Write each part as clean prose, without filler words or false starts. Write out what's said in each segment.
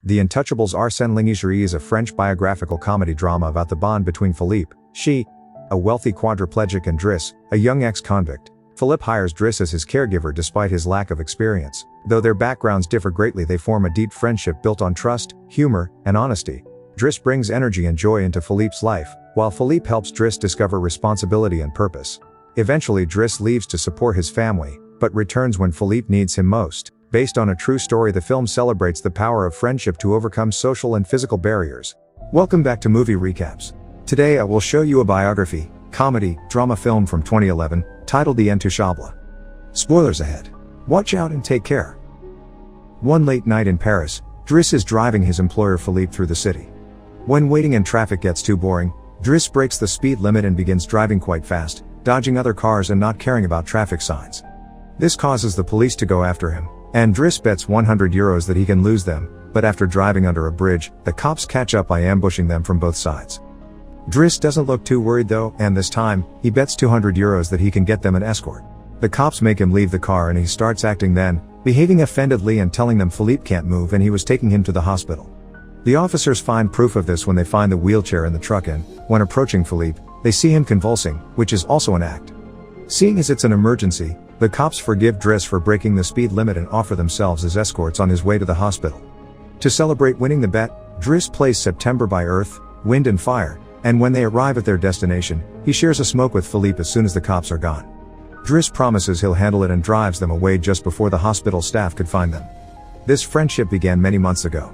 The Intouchables Arsène Lingerie is a French biographical comedy drama about the bond between Philippe, a wealthy quadriplegic, and Driss, a young ex-convict. Philippe hires Driss as his caregiver despite his lack of experience. Though their backgrounds differ greatly, they form a deep friendship built on trust, humor, and honesty. Driss brings energy and joy into Philippe's life, while Philippe helps Driss discover responsibility and purpose. Eventually, Driss leaves to support his family, but returns when Philippe needs him most. Based on a true story, the film celebrates the power of friendship to overcome social and physical barriers. Welcome back to Movie Recaps. Today I will show you a biography, comedy, drama film from 2011, titled The Intouchables. Spoilers ahead. Watch out and take care. One late night in Paris, Driss is driving his employer Philippe through the city. When waiting in traffic gets too boring, Driss breaks the speed limit and begins driving quite fast, dodging other cars and not caring about traffic signs. This causes the police to go after him, and Driss bets €100 that he can lose them, but after driving under a bridge, the cops catch up by ambushing them from both sides. Driss doesn't look too worried though, and this time, he bets €200 that he can get them an escort. The cops make him leave the car and he starts acting then, behaving offendedly and telling them Philippe can't move and he was taking him to the hospital. The officers find proof of this when they find the wheelchair in the truck, and, when approaching Philippe, they see him convulsing, which is also an act. Seeing as it's an emergency, the cops forgive Driss for breaking the speed limit and offer themselves as escorts on his way to the hospital. To celebrate winning the bet, Driss plays September by Earth, Wind and Fire, and when they arrive at their destination, he shares a smoke with Philippe as soon as the cops are gone. Driss promises he'll handle it and drives them away just before the hospital staff could find them. This friendship began many months ago.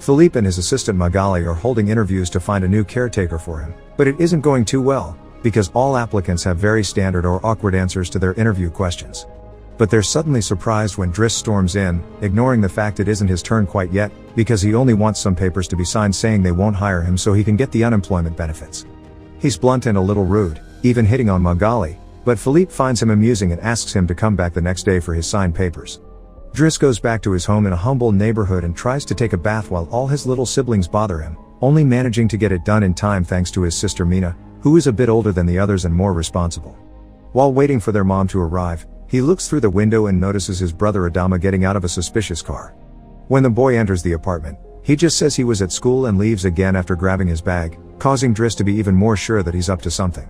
Philippe and his assistant Magali are holding interviews to find a new caretaker for him, but it isn't going too well, because all applicants have very standard or awkward answers to their interview questions. But they're suddenly surprised when Driss storms in, ignoring the fact it isn't his turn quite yet, because he only wants some papers to be signed saying they won't hire him so he can get the unemployment benefits. He's blunt and a little rude, even hitting on Magali, but Philippe finds him amusing and asks him to come back the next day for his signed papers. Driss goes back to his home in a humble neighborhood and tries to take a bath while all his little siblings bother him, only managing to get it done in time thanks to his sister Mina, who is a bit older than the others and more responsible. While waiting for their mom to arrive, he looks through the window and notices his brother Adama getting out of a suspicious car. When the boy enters the apartment, he just says he was at school and leaves again after grabbing his bag, causing Driss to be even more sure that he's up to something.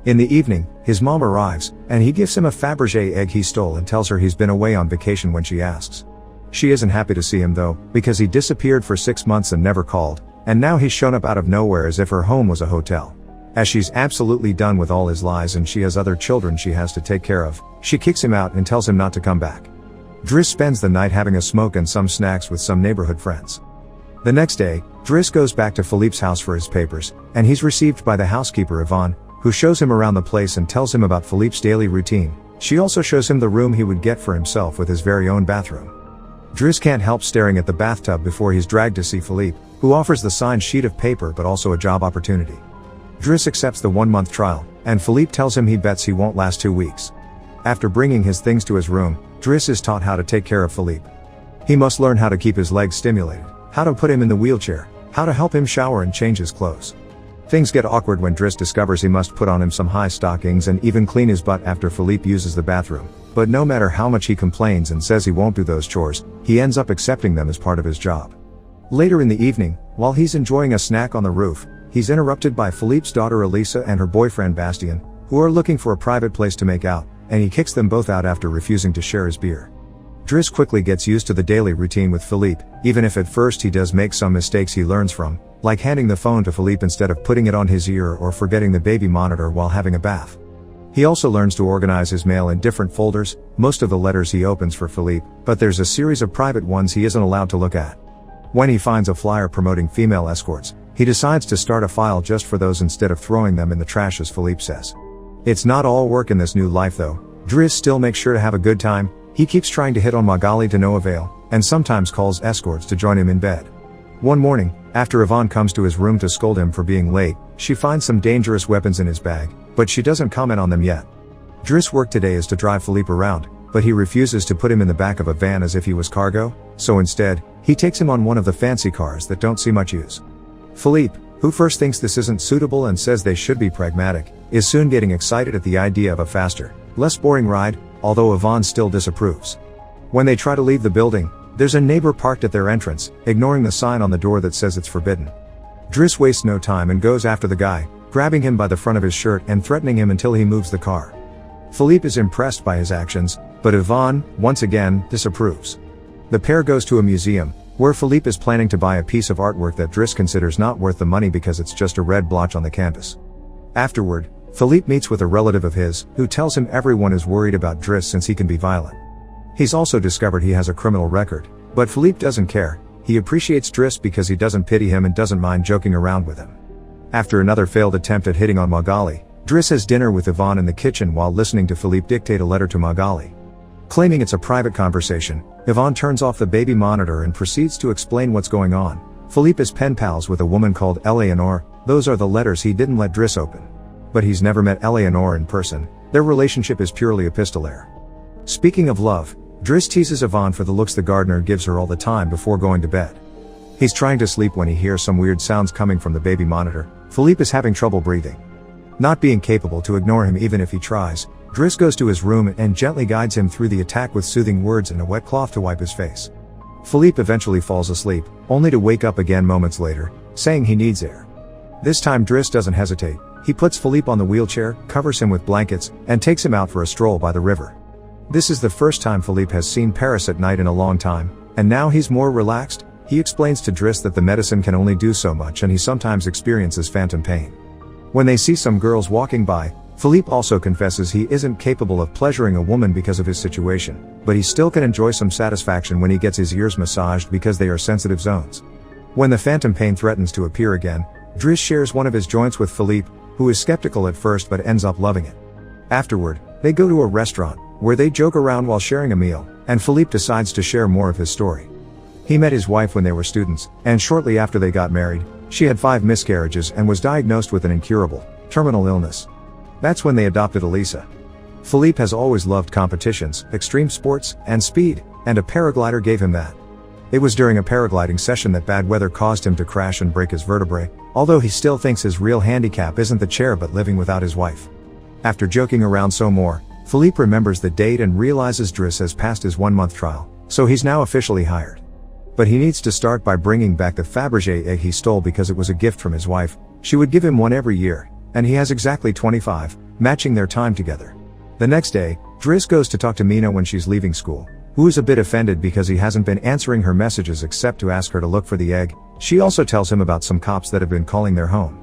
In the evening, his mom arrives, and he gives him a Fabergé egg he stole and tells her he's been away on vacation when she asks. She isn't happy to see him though, because he disappeared for 6 months and never called, and now he's shown up out of nowhere as if her home was a hotel. As she's absolutely done with all his lies and she has other children she has to take care of, she kicks him out and tells him not to come back. Driss spends the night having a smoke and some snacks with some neighborhood friends. The next day, Driss goes back to Philippe's house for his papers, and he's received by the housekeeper Yvonne, who shows him around the place and tells him about Philippe's daily routine. She also shows him the room he would get for himself with his very own bathroom. Driss can't help staring at the bathtub before he's dragged to see Philippe, who offers the signed sheet of paper but also a job opportunity. Driss accepts the 1-month trial, and Philippe tells him he bets he won't last 2 weeks. After bringing his things to his room, Driss is taught how to take care of Philippe. He must learn how to keep his legs stimulated, how to put him in the wheelchair, how to help him shower and change his clothes. Things get awkward when Driss discovers he must put on him some high stockings and even clean his butt after Philippe uses the bathroom, but no matter how much he complains and says he won't do those chores, he ends up accepting them as part of his job. Later in the evening, while he's enjoying a snack on the roof, he's interrupted by Philippe's daughter Elisa and her boyfriend Bastien, who are looking for a private place to make out, and he kicks them both out after refusing to share his beer. Driss quickly gets used to the daily routine with Philippe, even if at first he does make some mistakes he learns from, like handing the phone to Philippe instead of putting it on his ear or forgetting the baby monitor while having a bath. He also learns to organize his mail in different folders, most of the letters he opens for Philippe, but there's a series of private ones he isn't allowed to look at. When he finds a flyer promoting female escorts, he decides to start a file just for those instead of throwing them in the trash as Philippe says. It's not all work in this new life though. Driss still makes sure to have a good time. He keeps trying to hit on Magali to no avail, and sometimes calls escorts to join him in bed. One morning, after Yvonne comes to his room to scold him for being late, she finds some dangerous weapons in his bag, but she doesn't comment on them yet. Driss' work today is to drive Philippe around, but he refuses to put him in the back of a van as if he was cargo, so instead, he takes him on one of the fancy cars that don't see much use. Philippe, who first thinks this isn't suitable and says they should be pragmatic, is soon getting excited at the idea of a faster, less boring ride, although Yvonne still disapproves. When they try to leave the building, There's a neighbor parked at their entrance, ignoring the sign on the door that says it's forbidden. Driss wastes no time and goes after the guy, grabbing him by the front of his shirt and threatening him until he moves the car. Philippe is impressed by his actions, but Yvonne, once again, disapproves. The pair goes to a museum, where Philippe is planning to buy a piece of artwork that Driss considers not worth the money because it's just a red blotch on the canvas. Afterward, Philippe meets with a relative of his, who tells him everyone is worried about Driss since he can be violent. He's also discovered he has a criminal record, but Philippe doesn't care. He appreciates Driss because he doesn't pity him and doesn't mind joking around with him. After another failed attempt at hitting on Magali, Driss has dinner with Yvonne in the kitchen while listening to Philippe dictate a letter to Magali. Claiming it's a private conversation, Yvonne turns off the baby monitor and proceeds to explain what's going on. Philippe is pen pals with a woman called Eleanor. Those are the letters he didn't let Driss open. But he's never met Eleanor in person. Their relationship is purely epistolary. Speaking of love, Driss teases Yvonne for the looks the gardener gives her all the time before going to bed. He's trying to sleep when he hears some weird sounds coming from the baby monitor. Philippe is having trouble breathing. Not being capable to ignore him even if he tries, Driss goes to his room and gently guides him through the attack with soothing words and a wet cloth to wipe his face. Philippe eventually falls asleep, only to wake up again moments later, saying he needs air. This time Driss doesn't hesitate. He puts Philippe on the wheelchair, covers him with blankets, and takes him out for a stroll by the river. This is the first time Philippe has seen Paris at night in a long time, and now he's more relaxed. He explains to Driss that the medicine can only do so much and he sometimes experiences phantom pain. When they see some girls walking by, Philippe also confesses he isn't capable of pleasuring a woman because of his situation, but he still can enjoy some satisfaction when he gets his ears massaged because they are sensitive zones. When the phantom pain threatens to appear again, Driss shares one of his joints with Philippe, who is skeptical at first but ends up loving it. Afterward, they go to a restaurant, where they joke around while sharing a meal, and Philippe decides to share more of his story. He met his wife when they were students, and shortly after they got married, she had 5 miscarriages and was diagnosed with an incurable, terminal illness. That's when they adopted Elisa. Philippe has always loved competitions, extreme sports, and speed, and a paraglider gave him that. It was during a paragliding session that bad weather caused him to crash and break his vertebrae, although he still thinks his real handicap isn't the chair but living without his wife. After joking around some more, Philippe remembers the date and realizes Driss has passed his 1-month trial, so he's now officially hired. But he needs to start by bringing back the Fabergé egg he stole because it was a gift from his wife. She would give him one every year, and he has exactly 25, matching their time together. The next day, Driss goes to talk to Mina when she's leaving school, who is a bit offended because he hasn't been answering her messages except to ask her to look for the egg. She also tells him about some cops that have been calling their home.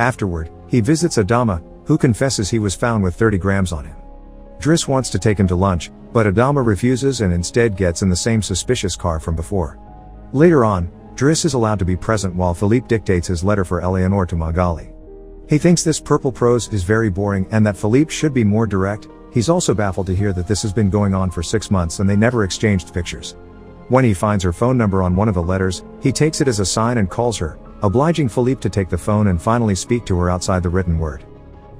Afterward, he visits Adama, who confesses he was found with 30 grams on him. Driss wants to take him to lunch, but Adama refuses and instead gets in the same suspicious car from before. Later on, Driss is allowed to be present while Philippe dictates his letter for Eleanor to Magali. He thinks this purple prose is very boring and that Philippe should be more direct. He's also baffled to hear that this has been going on for 6 months and they never exchanged pictures. When he finds her phone number on one of the letters, he takes it as a sign and calls her, obliging Philippe to take the phone and finally speak to her outside the written word.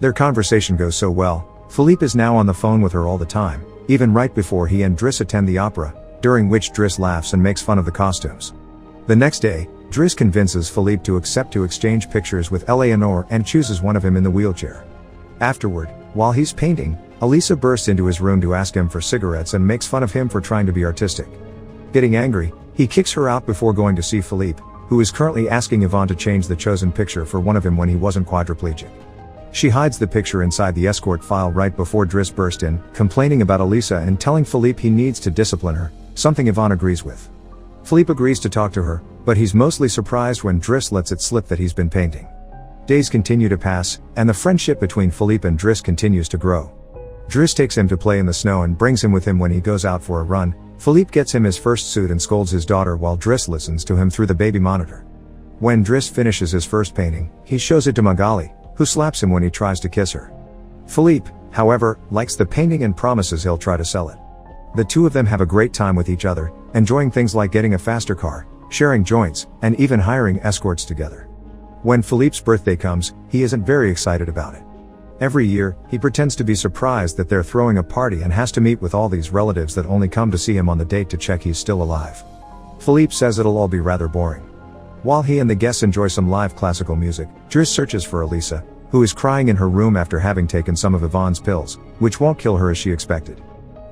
Their conversation goes so well, Philippe is now on the phone with her all the time, even right before he and Driss attend the opera, during which Driss laughs and makes fun of the costumes. The next day, Driss convinces Philippe to accept to exchange pictures with Eleanor and chooses one of him in the wheelchair. Afterward, while he's painting, Elisa bursts into his room to ask him for cigarettes and makes fun of him for trying to be artistic. Getting angry, he kicks her out before going to see Philippe, who is currently asking Yvonne to change the chosen picture for one of him when he wasn't quadriplegic. She hides the picture inside the escort file right before Driss burst in, complaining about Elisa and telling Philippe he needs to discipline her, something Yvonne agrees with. Philippe agrees to talk to her, but he's mostly surprised when Driss lets it slip that he's been painting. Days continue to pass, and the friendship between Philippe and Driss continues to grow. Driss takes him to play in the snow and brings him with him when he goes out for a run. Philippe gets him his first suit and scolds his daughter while Driss listens to him through the baby monitor. When Driss finishes his first painting, he shows it to Magali, who slaps him when he tries to kiss her. Philippe, however, likes the painting and promises he'll try to sell it. The two of them have a great time with each other, enjoying things like getting a faster car, sharing joints, and even hiring escorts together. When Philippe's birthday comes, he isn't very excited about it. Every year, he pretends to be surprised that they're throwing a party and has to meet with all these relatives that only come to see him on the date to check he's still alive. Philippe says it'll all be rather boring. While he and the guests enjoy some live classical music, Driss searches for Elisa, who is crying in her room after having taken some of Yvonne's pills, which won't kill her as she expected.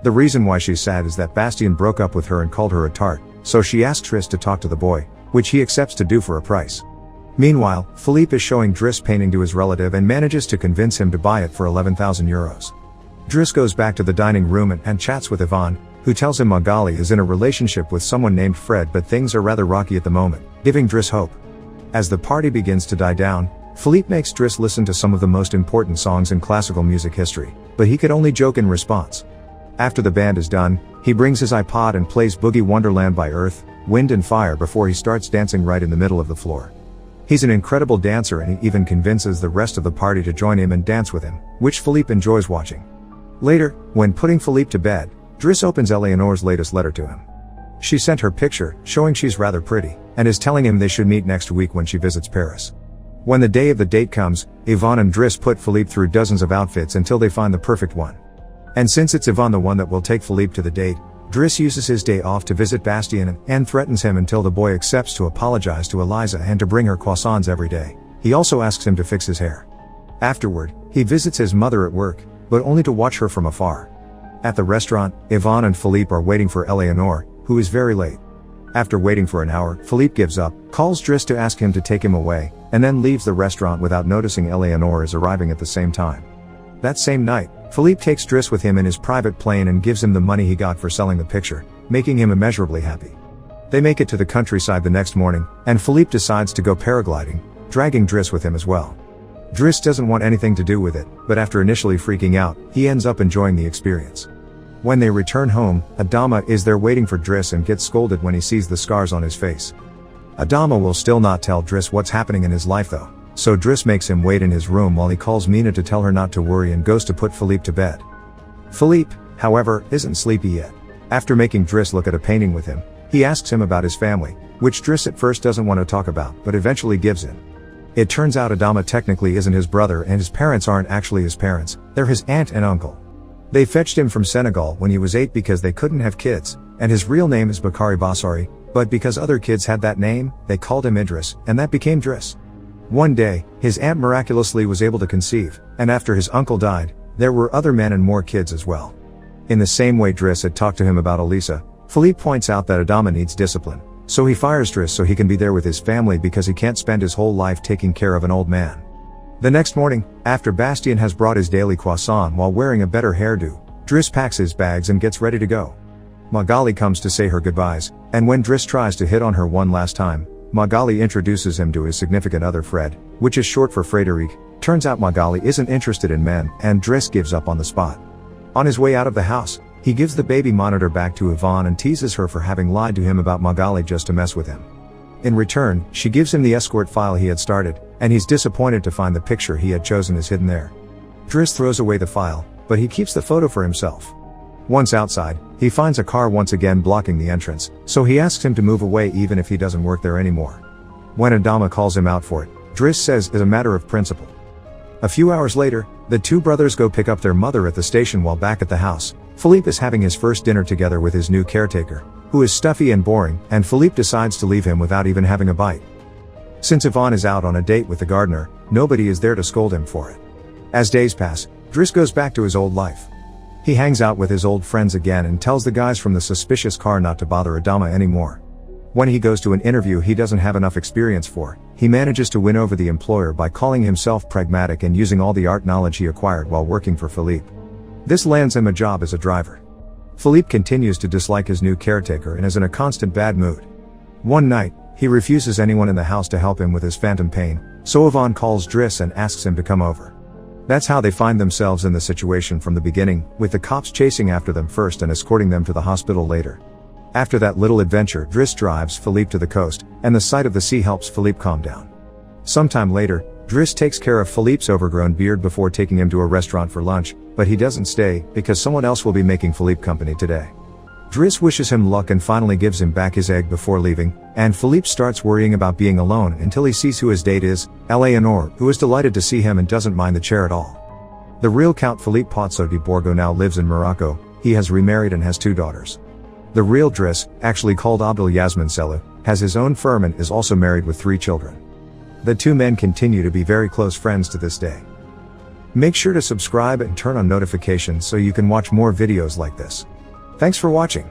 The reason why she's sad is that Bastien broke up with her and called her a tart, so she asks Driss to talk to the boy, which he accepts to do for a price. Meanwhile, Philippe is showing Driss painting to his relative and manages to convince him to buy it for 11,000 euros. Driss goes back to the dining room and chats with Yvonne, who tells him Magali is in a relationship with someone named Fred, but things are rather rocky at the moment, giving Driss hope. As the party begins to die down, Philippe makes Driss listen to some of the most important songs in classical music history, but he could only joke in response. After the band is done, he brings his iPod and plays Boogie Wonderland by Earth, Wind and Fire before he starts dancing right in the middle of the floor. He's an incredible dancer and he even convinces the rest of the party to join him and dance with him, which Philippe enjoys watching. Later, when putting Philippe to bed, Driss opens Eleanor's latest letter to him. She sent her picture, showing she's rather pretty, and is telling him they should meet next week when she visits Paris. When the day of the date comes, Yvonne and Driss put Philippe through dozens of outfits until they find the perfect one. And since it's Yvonne the one that will take Philippe to the date, Driss uses his day off to visit Bastien and threatens him until the boy accepts to apologize to Eliza and to bring her croissants every day. He also asks him to fix his hair. Afterward, he visits his mother at work, but only to watch her from afar. At the restaurant, Yvonne and Philippe are waiting for Eleanor, who is very late. After waiting for an hour, Philippe gives up, calls Driss to ask him to take him away, and then leaves the restaurant without noticing Eleanor is arriving at the same time. That same night, Philippe takes Driss with him in his private plane and gives him the money he got for selling the picture, making him immeasurably happy. They make it to the countryside the next morning, and Philippe decides to go paragliding, dragging Driss with him as well. Driss doesn't want anything to do with it, but after initially freaking out, he ends up enjoying the experience. When they return home, Adama is there waiting for Driss and gets scolded when he sees the scars on his face. Adama will still not tell Driss what's happening in his life though, so Driss makes him wait in his room while he calls Mina to tell her not to worry and goes to put Philippe to bed. Philippe, however, isn't sleepy yet. After making Driss look at a painting with him, he asks him about his family, which Driss at first doesn't want to talk about but eventually gives in. It turns out Adama technically isn't his brother and his parents aren't actually his parents, they're his aunt and uncle. They fetched him from Senegal when he was 8 because they couldn't have kids, and his real name is Bakari Bassari, but because other kids had that name, they called him Idris, and that became Driss. One day, his aunt miraculously was able to conceive, and after his uncle died, there were other men and more kids as well. In the same way Driss had talked to him about Elisa, Philippe points out that Adama needs discipline, so he fires Driss so he can be there with his family because he can't spend his whole life taking care of an old man. The next morning, after Bastien has brought his daily croissant while wearing a better hairdo, Driss packs his bags and gets ready to go. Magali comes to say her goodbyes, and when Driss tries to hit on her one last time, Magali introduces him to his significant other Fred, which is short for Frederic. Turns out Magali isn't interested in men, and Driss gives up on the spot. On his way out of the house, he gives the baby monitor back to Yvonne and teases her for having lied to him about Magali just to mess with him. In return, she gives him the escort file he had started, and he's disappointed to find the picture he had chosen is hidden there. Driss throws away the file, but he keeps the photo for himself. Once outside, he finds a car once again blocking the entrance, so he asks him to move away even if he doesn't work there anymore. When Adama calls him out for it, Driss says it's a matter of principle. A few hours later, the two brothers go pick up their mother at the station while back at the house. Philippe is having his first dinner together with his new caretaker, who is stuffy and boring, and Philippe decides to leave him without even having a bite. Since Yvonne is out on a date with the gardener, nobody is there to scold him for it. As days pass, Driss goes back to his old life. He hangs out with his old friends again and tells the guys from the suspicious car not to bother Adama anymore. When he goes to an interview he doesn't have enough experience for, he manages to win over the employer by calling himself pragmatic and using all the art knowledge he acquired while working for Philippe. This lands him a job as a driver. Philippe continues to dislike his new caretaker and is in a constant bad mood. One night, he refuses anyone in the house to help him with his phantom pain, so Yvonne calls Driss and asks him to come over. That's how they find themselves in the situation from the beginning, with the cops chasing after them first and escorting them to the hospital later. After that little adventure, Driss drives Philippe to the coast, and the sight of the sea helps Philippe calm down. Sometime later, Driss takes care of Philippe's overgrown beard before taking him to a restaurant for lunch, but he doesn't stay, because someone else will be making Philippe company today. Driss wishes him luck and finally gives him back his egg before leaving, and Philippe starts worrying about being alone until he sees who his date is, Eleanor, who is delighted to see him and doesn't mind the chair at all. The real Count Philippe Pozzo di Borgo now lives in Morocco. He has remarried and has 2 daughters. The real Driss, actually called Abdel Yasmin Selou, has his own firm and is also married with 3 children. The 2 men continue to be very close friends to this day. Make sure to subscribe and turn on notifications so you can watch more videos like this. Thanks for watching.